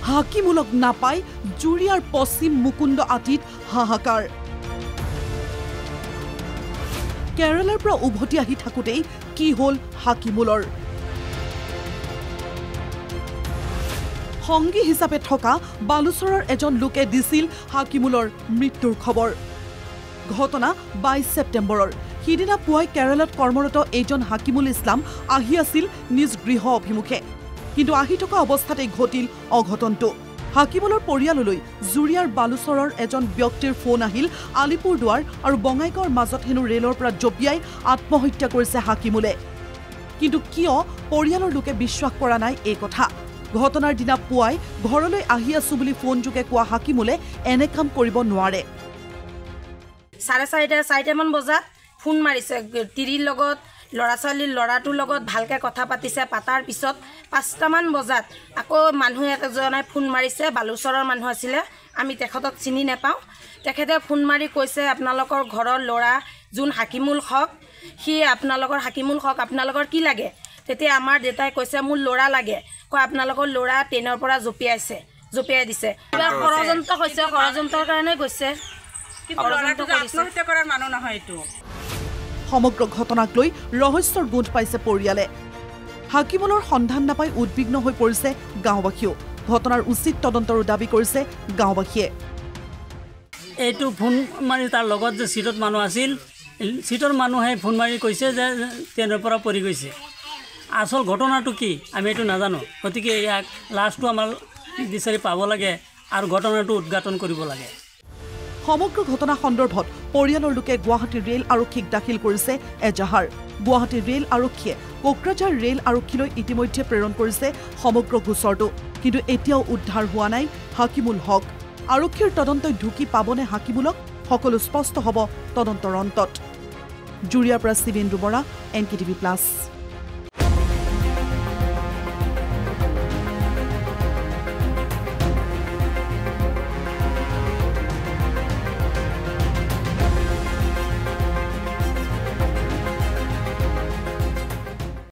হাকিমুলক নাপাই জুৰিয়াৰ পশ্চিম মুকুন্দ আতিত হাহাকাৰ কেৰালাৰ পৰা উভতি আহি থাকোতেই কি হল হাকিমুলৰ সংগী হিচাপে থকা বালুচৰৰ এজন লোকে দিছিল হাকিমুলৰ মৃত্যুৰ খবৰ ঘটনা 22 ছেপ্টেম্বৰৰ সিদিনা পুৱাই কেৰালাত কৰ্মৰত এজন হাকিমুল ইছলাম আহি আছিল নিজ গৃহ অভিমুখে কিন্তু আহি থকা অৱস্থাতে ঘটিল অঘটনটো হাকিমুলৰ পৰিয়াললৈ জুৰিয়াৰ বালুচৰৰ এজন ব্যক্তিৰ ফোন আহিল আলিপুৰদুৱাৰ আৰু বঙাইগাঁৱৰ মাজত হেনো ৰেলৰ পৰা জপিয়াই আত্মহত্যা কৰিছে হাকিমুলে কিন্তু কিয় পৰিয়ালৰ লোকে বিশ্বাস কৰা নাই এই কথা ঘটনাৰ দিনা পুৱাই ঘৰলৈ আহি আছো বুলি ফোন যোগে কোৱা হাকিমুলে এনে কাম কৰিব নোৱাৰে 4:30 মান বজাত ফোন মাৰিছে তিৰিৰ লগত লৰাছালীৰ লৰাটোৰ লগত ভালকে কথা পাতিছে পাতাৰ পিছত 5টা মান বজাত আকৌ মানুহ এজনে ফোন মাৰিছে বালুচৰৰ মানুহ আছিলে আমি তেখেতক চিনি নাপাওঁ তেখেতে ফোন মাৰি কৈছে আপোনালোকৰ ঘৰৰ লৰা যোন হাকিমুল হক সি আপোনালোকৰ হাকিমুল হক আপোনালোকৰ কি লাগে তেতিয়া আমাৰ দেউতাই কৈছে মোৰ লৰা লাগে কয় আপোনালোকৰ লৰা ট্ৰেইনৰ পৰা জপিয়াই দিছে কিবা ষড়যন্ত্ৰ হৈছে ষড়যন্ত্ৰৰ কাৰণে গৈছে আত্মহত্যা কৰাৰ মানুহ নহয় এইটো সমগ্ৰ ঘটনাক লৈ ৰহস্যৰ গোন্ধ পাইছে পৰিয়ালে হাকিমুলৰ সন্ধান নাপাই উদ্বিগ্ন হৈ পৰিছে গাঁওবাসীও ঘটনাৰ উচিত তদন্তৰ দাবী কৰিছে গাঁওবাসীয়ে এইটো ফোন মাৰি তাৰ লগত যে সিটত মানুহ আছিল সিটৰ মানুহে ফোন মাৰি কৈছে যে ট্ৰেইনৰ পৰা পৰি গৈছে আসল ঘটনাটো কি আমি এইটো নাজানো গতিকে ইয়াক লাষ্টটো আমাৰ বিচাৰি পাব লাগে আৰু ঘটনাটো উদ্ঘাটন কৰিব লাগে সমগ্ৰ ঘটনা সন্দৰ্ভত পৰিয়ালৰ লোকে গুৱাহাটী ৰেল আৰক্ষীক দাখিল কৰিছে এজাহাৰ গুৱাহাটী ৰেল আৰক্ষীয়ে কোকৰাঝাৰ ৰেল আৰক্ষীলৈ ইতিমধ্যে প্ৰেৰণ কৰিছে সমগ্ৰ গোচৰটো কিন্তু এতিয়াও উদ্ধাৰ হোৱা নাই হাকিমুল হক আৰক্ষীৰ তদন্তই ঢুকি পাবনে হাকিমুলক সকলো স্পষ্ট হ'ব তদন্তৰ অন্তত জুৰিয়াৰ পৰা শিৱেন্দ্ৰ বৰা NKTV+